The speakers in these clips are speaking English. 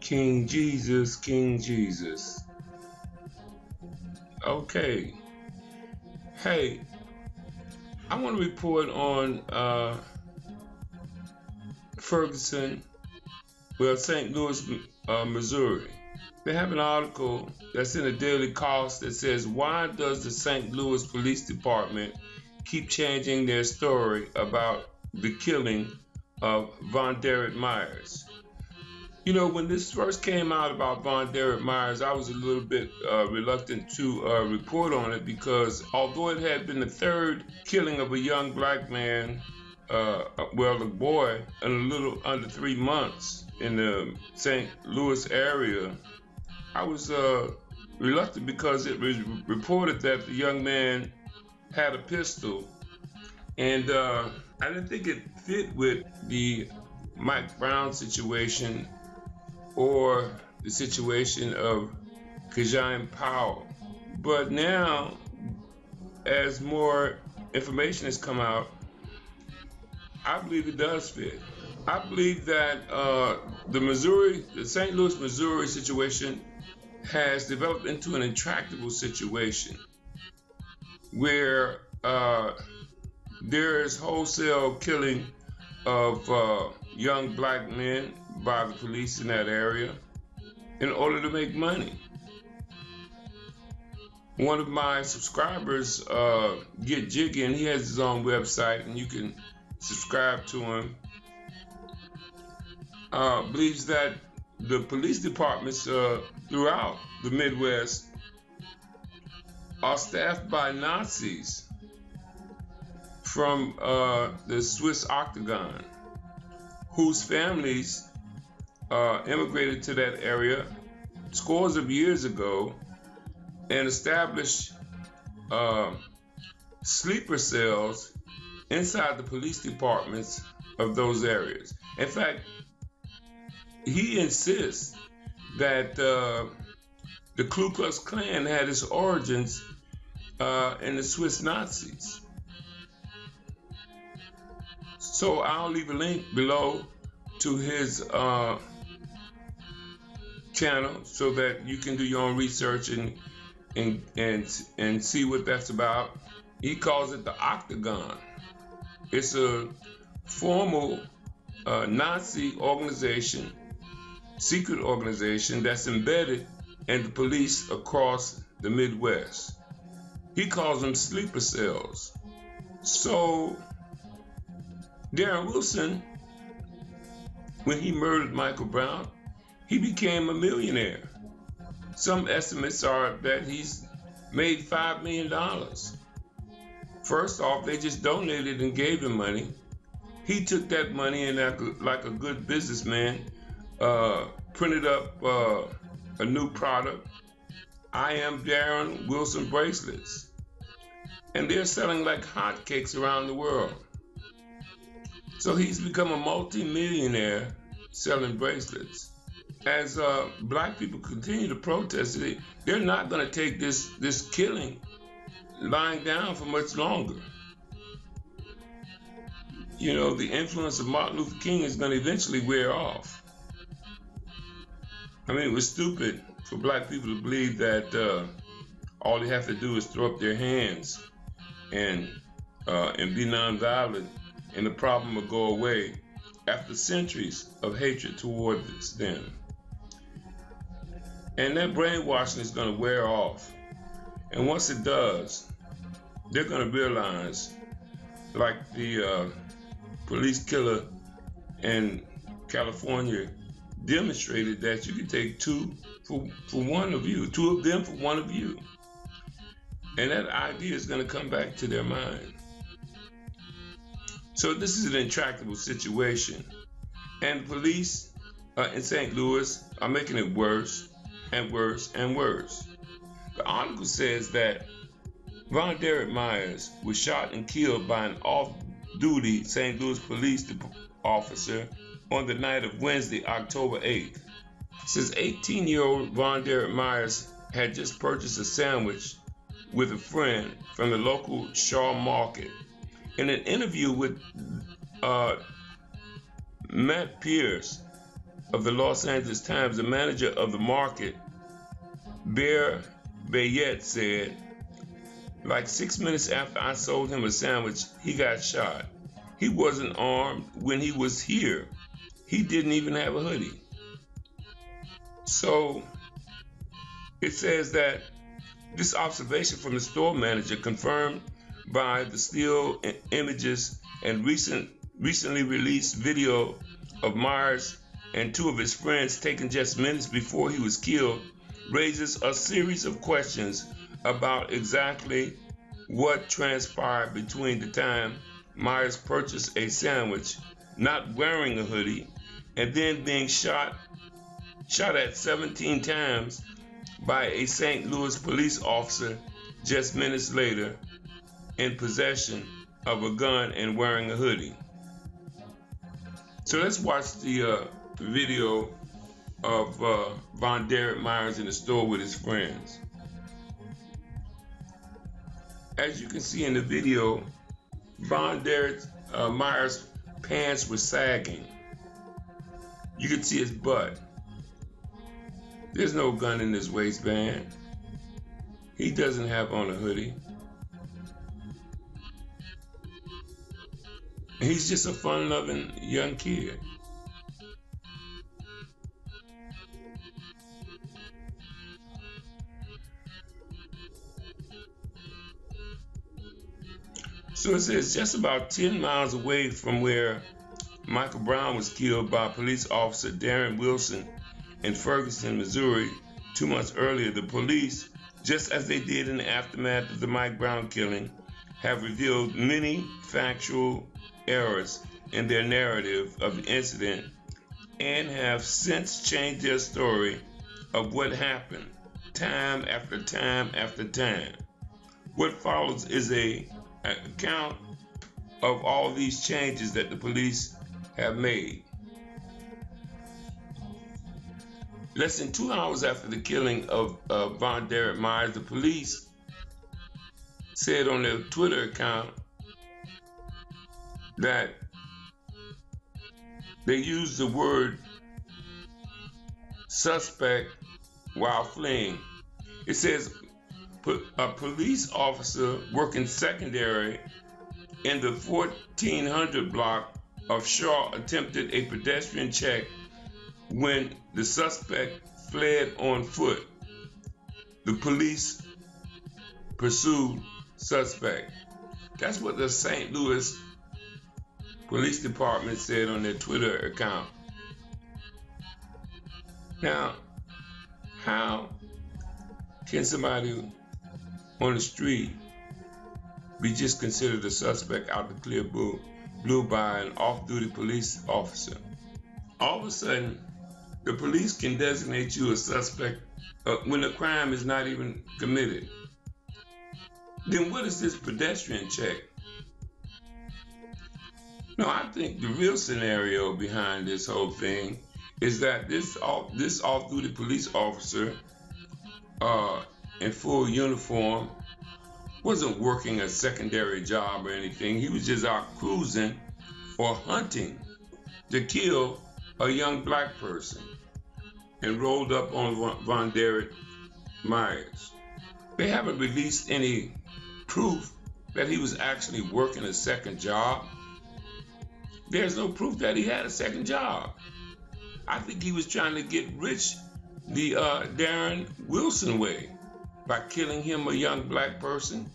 King Jesus, King Jesus. Okay. Hey, I want to report on Ferguson, St. Louis, Missouri. They have an article that's in a daily cost that says, why does the St. Louis Police Department keep changing their story about the killing of VonDerrit Myers? You know, when this first came out about VonDerrit Myers, I was a little bit reluctant to report on it because although it had been the third killing of a young black man, a boy, in a little under 3 months in the St. Louis area, I was reluctant because it was reported that the young man had a pistol, and I didn't think it fit with the Mike Brown situation or the situation of Kajan Powell. But now, as more information has come out, I believe it does fit. I believe that the St. Louis, Missouri situation has developed into an intractable situation where there is wholesale killing of young black men by the police in that area in order to make money. One of my subscribers, Get Jiggy, and he has his own website and you can subscribe to him, believes that the police departments throughout the Midwest are staffed by Nazis from the Swiss Octagon, whose families immigrated to that area scores of years ago and established sleeper cells inside the police departments of those areas. In fact, he insists that the Ku Klux Klan had its origins in the Swiss Nazis. So I'll leave a link below to his channel so that you can do your own research and see what that's about. He calls it the Octagon. It's a formal Nazi organization, secret organization that's embedded in the police across the Midwest. He calls them sleeper cells. So Darren Wilson, when he murdered Michael Brown, he became a millionaire. Some estimates are that he's made $5 million. First off, they just donated and gave him money. He took that money and like a good businessman, printed up a new product, I Am Darren Wilson bracelets. And they're selling like hotcakes around the world. So he's become a multi-millionaire selling bracelets. As black people continue to protest it, they're not going to take this killing lying down for much longer. You know, the influence of Martin Luther King is going to eventually wear off. I mean, it was stupid for black people to believe that all they have to do is throw up their hands and be nonviolent, and the problem will go away after centuries of hatred towards them. And that brainwashing is going to wear off. And once it does, they're going to realize, like the police killer in California demonstrated, that you can take two for one of you, two of them for one of you. And that idea is going to come back to their mind. So this is an intractable situation. And the police in St. Louis are making it worse and worse and worse. The article says that VonDerrit Myers was shot and killed by an off-duty St. Louis police officer on the night of Wednesday, October 8th. It says 18-year-old VonDerrit Myers had just purchased a sandwich with a friend from the local Shaw Market. In an interview with Matt Pierce, of the Los Angeles Times, the manager of the market, Bayet, said, like 6 minutes after I sold him a sandwich, he got shot. He wasn't armed when he was here. He didn't even have a hoodie. So it says that this observation from the store manager, confirmed by the still images and recently released video of Myers and two of his friends taken just minutes before he was killed, raises a series of questions about exactly what transpired between the time Myers purchased a sandwich, not wearing a hoodie, and then being shot at 17 times by a St. Louis police officer just minutes later, in possession of a gun and wearing a hoodie. So let's watch the video of VonDerrit Myers in the store with his friends. As you can see in the video, VonDerrit Myers' pants were sagging. You can see his butt. There's no gun in his waistband. He doesn't have on a hoodie. He's just a fun-loving young kid. So it says just about 10 miles away from where Michael Brown was killed by police officer Darren Wilson in Ferguson, Missouri, 2 months earlier, the police, just as they did in the aftermath of the Mike Brown killing, have revealed many factual errors in their narrative of the incident and have since changed their story of what happened time after time after time. What follows is an account of all these changes that the police have made. Less than 2 hours after the killing of VonDerrit Myers, the police said on their Twitter account that they used the word suspect while fleeing. It says a police officer working secondary in the 1400 block of Shaw attempted a pedestrian check when the suspect fled on foot. The police pursued suspect. That's what the St. Louis Police Department said on their Twitter account. Now, how can somebody on the street be just considered a suspect out the clear blue by an off-duty police officer? All of a sudden, the police can designate you a suspect when the crime is not even committed. Then what is this pedestrian check? No, I think the real scenario behind this whole thing is that this off-duty police officer in full uniform wasn't working a secondary job or anything. He was just out cruising or hunting to kill a young black person and rolled up on VonDerrit Myers. They haven't released any proof that he was actually working a second job. There's no proof that he had a second job. I think he was trying to get rich the Darren Wilson way by killing him, a young black person,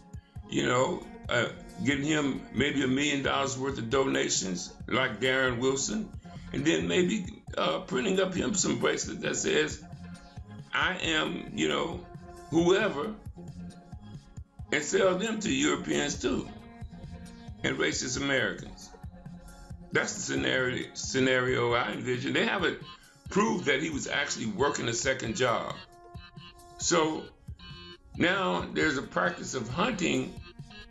getting him maybe $1 million worth of donations like Darren Wilson, and then maybe printing up him some bracelet that says, I am, whoever, and sell them to Europeans too, and racist Americans. That's the scenario I envision. They haven't proved that he was actually working a second job. So now there's a practice of hunting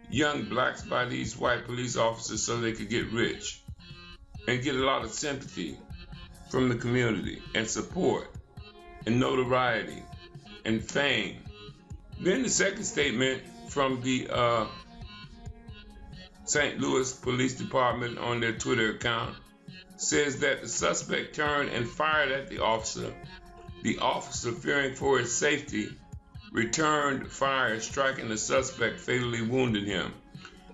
young blacks by these white police officers so they could get rich and get a lot of sympathy from the community and support and notoriety and fame. Then the second statement from the St. Louis Police Department on their Twitter account says that the suspect turned and fired at the officer. The officer, fearing for his safety, returned fire, striking the suspect, fatally wounding him.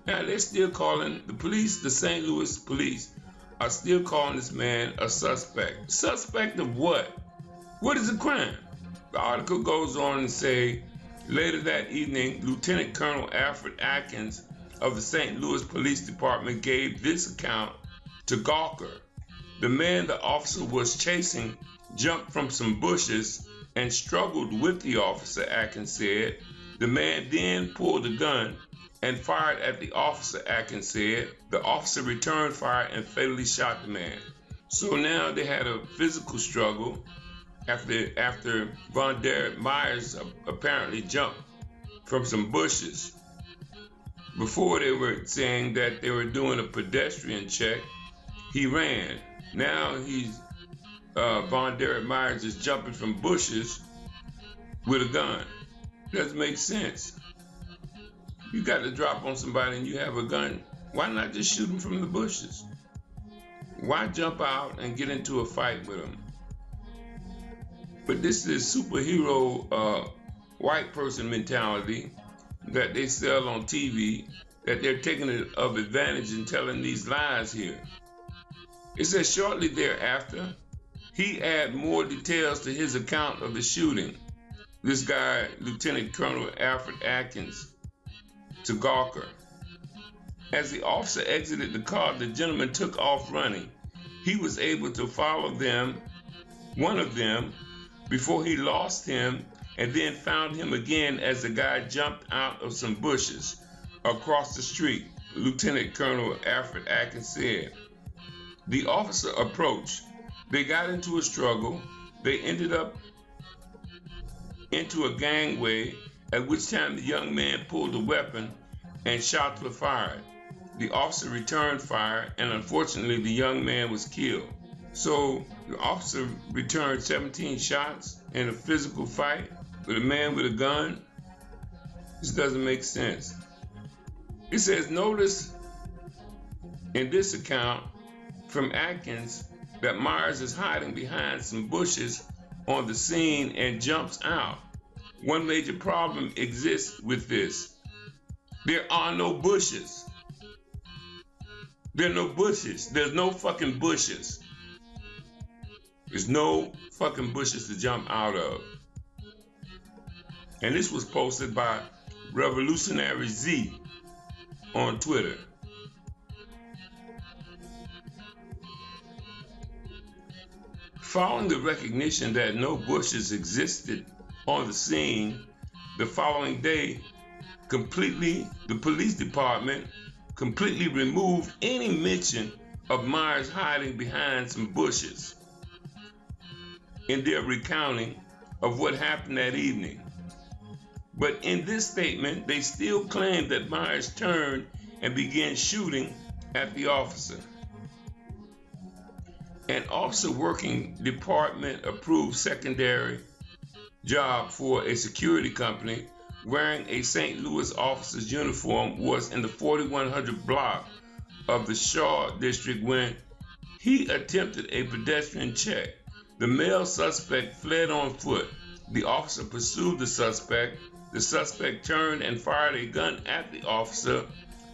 Now they're still calling the police, the St. Louis police are still calling this man a suspect. Suspect of what? What is the crime? The article goes on and say, later that evening, Lieutenant Colonel Alfred Atkins of the St. Louis Police Department gave this account to Gawker. The man the officer was chasing jumped from some bushes and struggled with the officer, Atkins said. The man then pulled a gun and fired at the officer, Atkins said. The officer returned fire and fatally shot the man. So now they had a physical struggle after VonDerrit Myers apparently jumped from some bushes. Before they were saying that they were doing a pedestrian check, he ran. Now VonDerrit Myers is jumping from bushes with a gun. Doesn't make sense. You got to drop on somebody and you have a gun. Why not just shoot them from the bushes? Why jump out and get into a fight with them? But this is superhero white person mentality that they sell on TV, that they're taking advantage and telling these lies here. It says shortly thereafter, he added more details to his account of the shooting. This guy, Lieutenant Colonel Alfred Atkins, to Gawker. As the officer exited the car, the gentleman took off running. He was able to follow one of them, before he lost him and then found him again as the guy jumped out of some bushes across the street, Lieutenant Colonel Alfred Atkins said. The officer approached. They got into a struggle. They ended up into a gangway, at which time the young man pulled a weapon and shots were fired. The officer returned fire, and unfortunately the young man was killed. So the officer returned 17 shots in a physical fight with a man with a gun. This doesn't make sense. It says, notice in this account from Atkins that Myers is hiding behind some bushes on the scene and jumps out. One major problem exists with this. There are no bushes. There are no bushes. There's no fucking bushes. There's no fucking bushes to jump out of. And this was posted by Revolutionary Z on Twitter. Following the recognition that no bushes existed on the scene, the following day, the police department completely removed any mention of Myers hiding behind some bushes in their recounting of what happened that evening. But in this statement, they still claim that Myers turned and began shooting at the officer. An officer working department-approved secondary job for a security company wearing a St. Louis officer's uniform was in the 4100 block of the Shaw district when he attempted a pedestrian check. The male suspect fled on foot. The officer pursued the suspect. The suspect turned and fired a gun at the officer.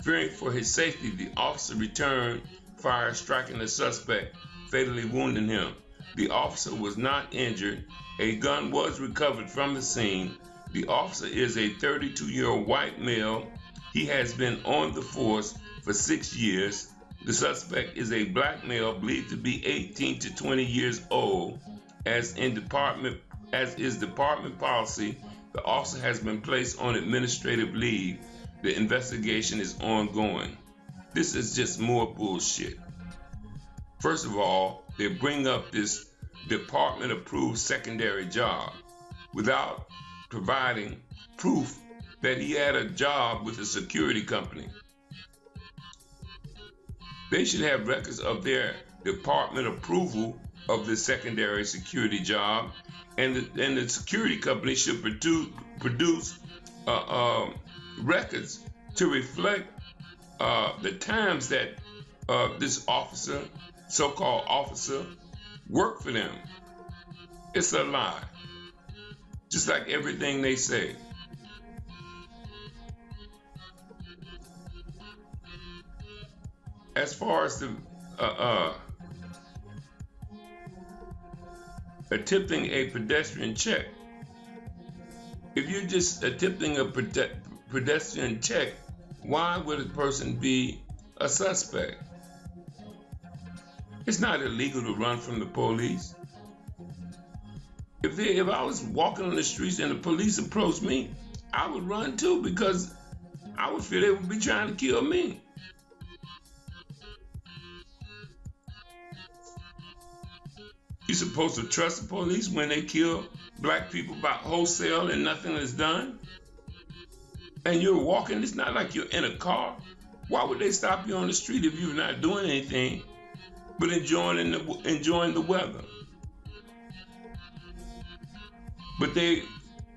Fearing for his safety, the officer returned fire, striking the suspect, fatally wounding him. The officer was not injured. A gun was recovered from the scene. The officer is a 32-year-old white male. He has been on the force for 6 years. The suspect is a black male believed to be 18 to 20 years old. As is department policy, the officer has been placed on administrative leave. The investigation is ongoing. This is just more bullshit. First of all, they bring up this department-approved secondary job without providing proof that he had a job with a security company. They should have records of their department approval of the secondary security job, and the security company should produce records to reflect the times that this officer so-called officer worked for them. It's a lie, just like everything they say. As far as the attempting a pedestrian check, if you're just attempting a pedestrian check, why would a person be a suspect? It's not illegal to run from the police. If I was walking on the streets and the police approached me, I would run too, because I would feel they would be trying to kill me. You're supposed to trust the police when they kill black people by wholesale and nothing is done? And you're walking, it's not like you're in a car. Why would they stop you on the street if you're not doing anything but enjoying the weather? But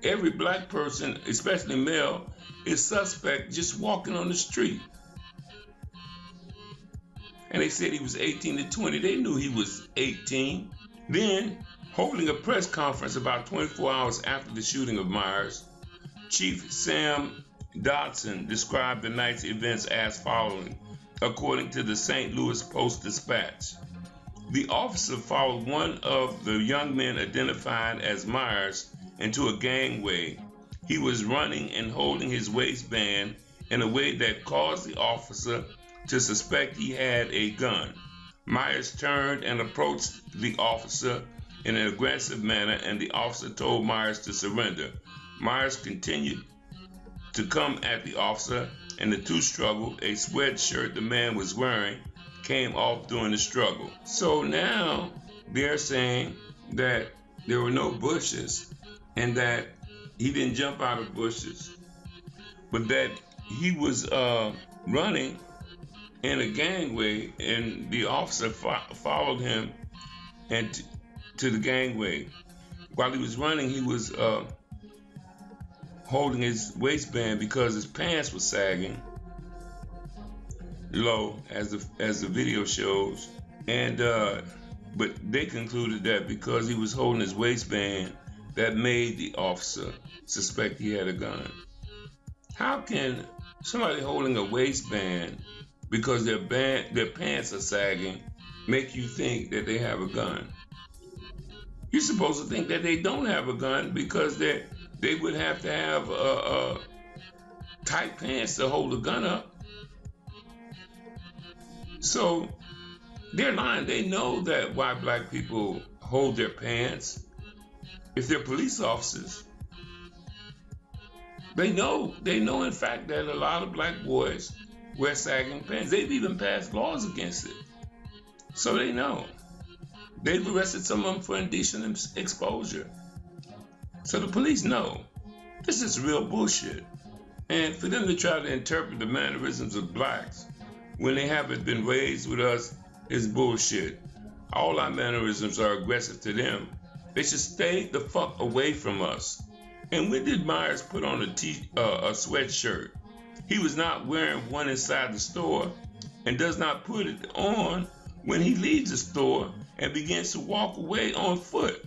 every black person, especially male, is suspect just walking on the street. And they said he was 18 to 20. They knew he was 18. Then, holding a press conference about 24 hours after the shooting of Myers, Chief Sam Dodson described the night's events as following, according to the St. Louis Post-Dispatch. The officer followed one of the young men identified as Myers into a gangway. He was running and holding his waistband in a way that caused the officer to suspect he had a gun. Myers turned and approached the officer in an aggressive manner, and the officer told Myers to surrender. Myers continued to come at the officer, and the two struggled. A sweatshirt the man was wearing came off during the struggle. So now they're saying that there were no bushes and that he didn't jump out of bushes, but that he was running in a gangway, and the officer followed him and to the gangway. While he was running, he was holding his waistband because his pants were sagging low, as the video shows. And but they concluded that because he was holding his waistband, that made the officer suspect he had a gun. How can somebody holding a waistband because their pants are sagging make you think that they have a gun? You're supposed to think that they don't have a gun because they would have to have tight pants to hold a gun up. So they're lying. They know that why black people hold their pants. If they're police officers, they know in fact that a lot of black boys wear sagging pants. They've even passed laws against it. So they know. They've arrested some of them for indecent exposure. So the police know. This is real bullshit. And for them to try to interpret the mannerisms of blacks when they haven't been raised with us is bullshit. All our mannerisms are aggressive to them. They should stay the fuck away from us. And when did Myers put on a sweatshirt? He was not wearing one inside the store and does not put it on when he leaves the store and begins to walk away on foot.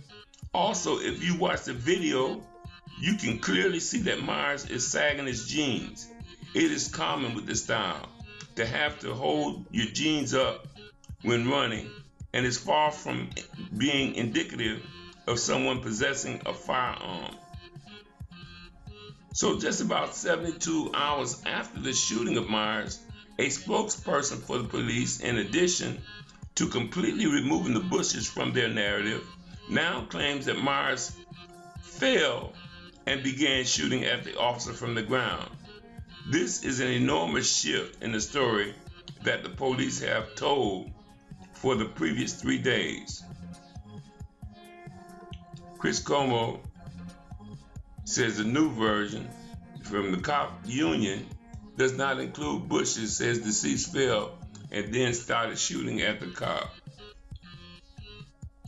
Also, if you watch the video, you can clearly see that Myers is sagging his jeans. It is common with this style to have to hold your jeans up when running, and is far from being indicative of someone possessing a firearm. So just about 72 hours after the shooting of Myers, a spokesperson for the police, in addition to completely removing the bushes from their narrative, now claims that Myers fell and began shooting at the officer from the ground. This is an enormous shift in the story that the police have told for the previous 3 days. Chris Como says the new version from the cop union does not include bushes, says deceased fell and then started shooting at the cop.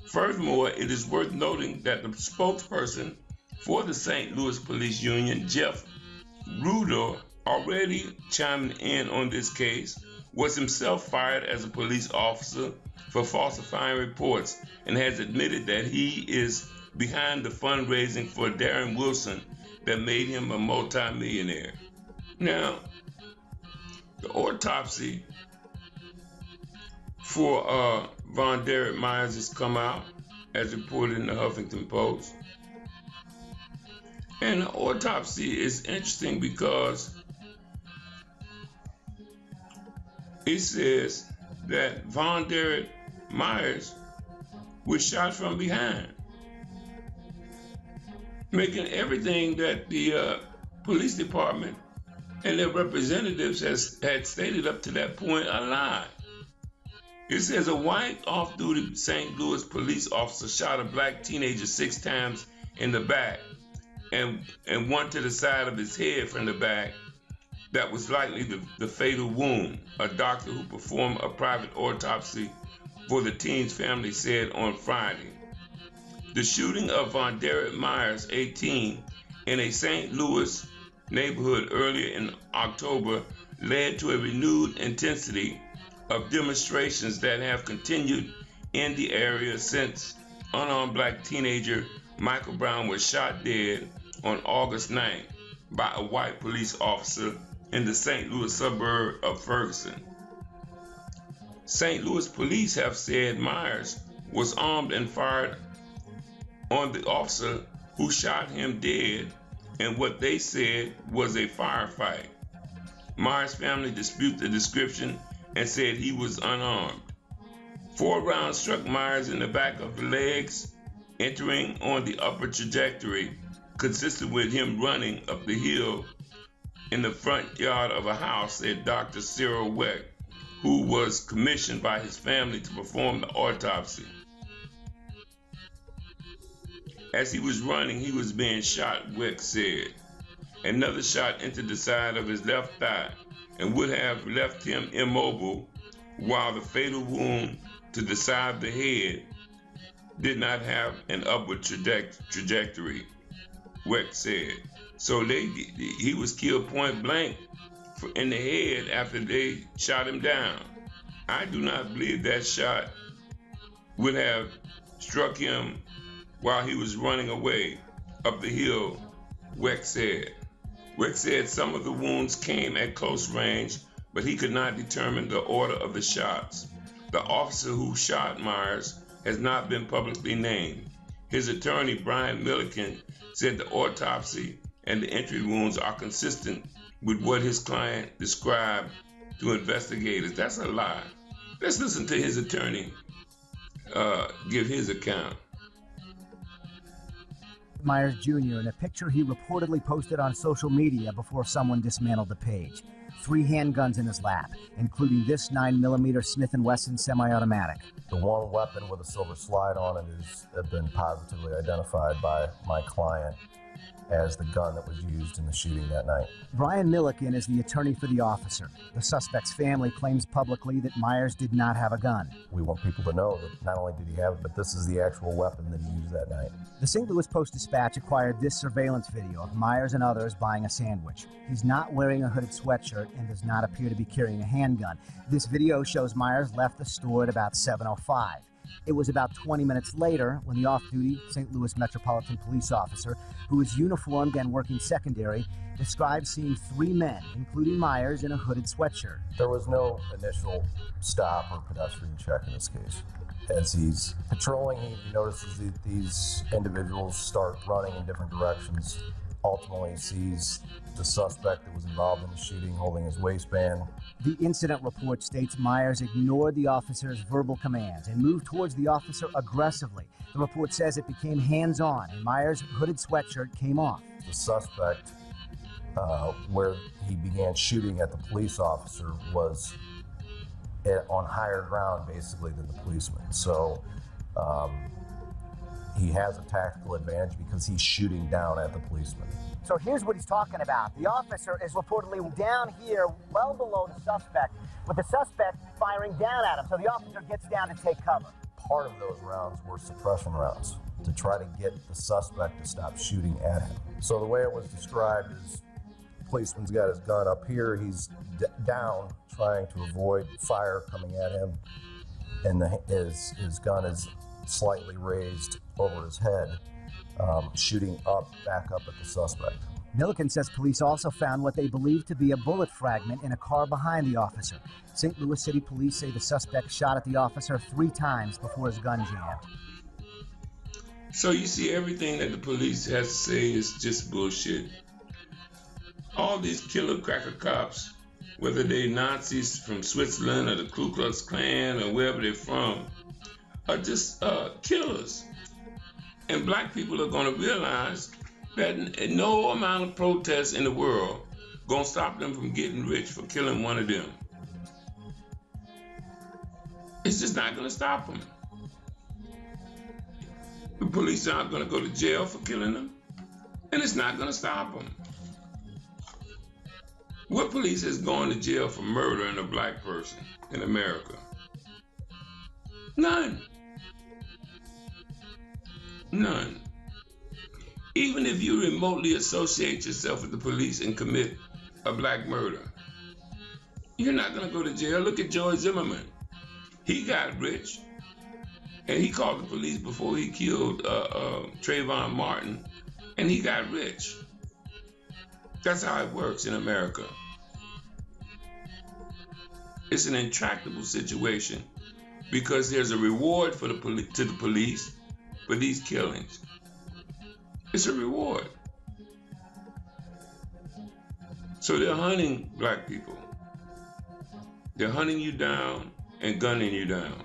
Furthermore, it is worth noting that the spokesperson for the St. Louis Police Union, Jeff Rudor, already chiming in on this case was himself fired as a police officer for falsifying reports and has admitted that he is behind the fundraising for Darren Wilson that made him a multimillionaire. Now, the autopsy for VonDerrit Myers has come out, as reported in the Huffington Post. And the autopsy is interesting because it says that VonDerrit Myers was shot from behind, making everything that the police department and their representatives had stated up to that point a lie. It says a white off-duty St. Louis police officer shot a black teenager 6 times in the back and one to the side of his head from the back. That was likely the fatal wound, a doctor who performed a private autopsy for the teen's family said on Friday. The shooting of VonDerrit Myers, 18, in a St. Louis neighborhood earlier in October led to a renewed intensity of demonstrations that have continued in the area since unarmed black teenager Michael Brown was shot dead on August 9th by a white police officer in the St. Louis suburb of Ferguson. St. Louis police have said Myers was armed and fired on the officer who shot him dead in what they said was a firefight. Myers' family dispute the description and said he was unarmed. 4 rounds struck Myers in the back of the legs, entering on the upper trajectory, consistent with him running up the hill in the front yard of a house, said Dr. Cyril Weck, who was commissioned by his family to perform the autopsy. As he was running, he was being shot, Weck said. Another shot entered the side of his left thigh and would have left him immobile, while the fatal wound to the side of the head did not have an upward trajectory, Weck said. So he was killed point blank in the head after they shot him down. I do not believe that shot would have struck him while he was running away up the hill, Weck said. Weck said some of the wounds came at close range, but he could not determine the order of the shots. The officer who shot Myers has not been publicly named. His attorney, Brian Milliken, said the autopsy and the entry wounds are consistent with what his client described to investigators. That's a lie. Let's listen to his attorney give his account. Myers Jr. in a picture he reportedly posted on social media before someone dismantled the page. 3 handguns in his lap, including this 9mm Smith & Wesson semi-automatic. The one weapon with a silver slide on it has been positively identified by my client as the gun that was used in the shooting that night. Brian Milliken is the attorney for the officer. The suspect's family claims publicly that Myers did not have a gun. We want people to know that not only did he have it, but this is the actual weapon that he used that night. The St. Louis Post-Dispatch acquired this surveillance video of Myers and others buying a sandwich. He's not wearing a hooded sweatshirt and does not appear to be carrying a handgun. This video shows Myers left the store at about 7:05. It was about 20 minutes later when the off-duty St. Louis Metropolitan Police officer, who was uniformed and working secondary, described seeing 3 men, including Myers, in a hooded sweatshirt. There was no initial stop or pedestrian check in this case. As he's patrolling, he notices that these individuals start running in different directions. Ultimately, he sees the suspect that was involved in the shooting holding his waistband. The incident report states Myers ignored the officer's verbal commands and moved towards the officer aggressively. The report says it became hands-on and Myers' hooded sweatshirt came off. The suspect, where he began shooting at the police officer, was on higher ground basically than the policeman. So he has a tactical advantage because he's shooting down at the policeman. So here's what he's talking about. The officer is reportedly down here, well below the suspect, with the suspect firing down at him. So the officer gets down to take cover. Part of those rounds were suppression rounds to try to get the suspect to stop shooting at him. So the way it was described is policeman's got his gun up here. He's down, trying to avoid fire coming at him, and his gun is slightly raised over his head, shooting back up at the suspect. Milliken says police also found what they believe to be a bullet fragment in a car behind the officer. St. Louis City police say the suspect shot at the officer 3 times before his gun jammed. So you see, everything that the police has to say is just bullshit. All these killer cracker cops, whether they're Nazis from Switzerland or the Ku Klux Klan or wherever they're from, are just killers. And black people are going to realize that no amount of protest in the world going to stop them from getting rich for killing one of them. It's just not going to stop them. The police aren't going to go to jail for killing them, and it's not going to stop them. What police is going to jail for murdering a black person in America? None. None. Even if you remotely associate yourself with the police and commit a black murder, you're not going to go to jail. Look at George Zimmerman. He got rich, and he called the police before he killed Trayvon Martin, and he got rich. That's how it works in America. It's an intractable situation because there's a reward to the police for these killings. It's a reward. So they're hunting black people. They're hunting you down and gunning you down.